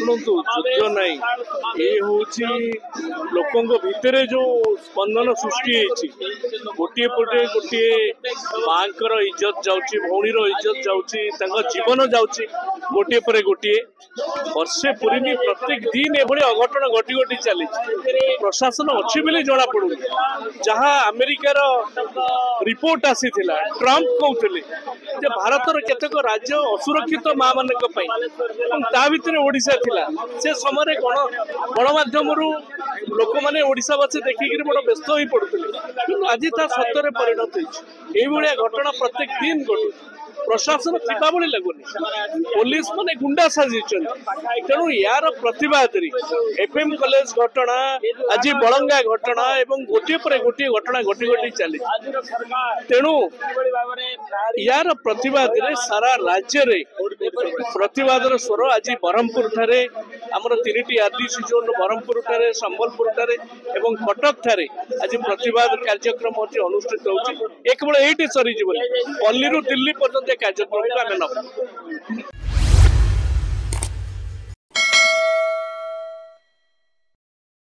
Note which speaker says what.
Speaker 1: शुणु युद्ध नहीं ये हूँ लोकों भितर जो स्पंदन सृष्टि गोटे पटे गोटे माँ इज्जत जाऊँगी भौणीर इज्जत जाऊँगी जीवन जाऊँगी गोटे पर गोटे वर्षे पूरी प्रत्येक दिन एभली अघटन घटी घटी चली प्रशासन अच्छी बोली जना पड़ू जहाँ अमेरिकार रिपोर्ट आसी ट्रंप कहते भारतर केतक राज्य असुरक्षित माँ मान भितर ओडिशा थिला से समय गणमाध्यम लोक मैंने ओडिशावासी देखिक बड़ व्यस्त हो पड़ुले आज सत्य परिणत होगा घटना प्रत्येक दिन घटू प्रशासन थिबा भली लगुनि पुलिस माने गुंडा साजी तेणु यार प्रतिवाद एफएम कॉलेज घटना आज बलंगा घटना एवं गोटे पर गोटे घटना घटी घटी चली तेणु यार प्रतिवाद सारा राज्य रे प्रतिवाद स्वर आज ब्रह्मपुर ठारे आमर 3टी आरडीसी जोन ब्रह्मपुर ठारे संबलपुर ठारे एवं कटक ठारे आज प्रतिवाद कार्यक्रम अनुष्ठित होची एक बेले एठी सरी जीवन पल्ली रु दिल्ली पर्यंत कार्यक्रम को आमे नब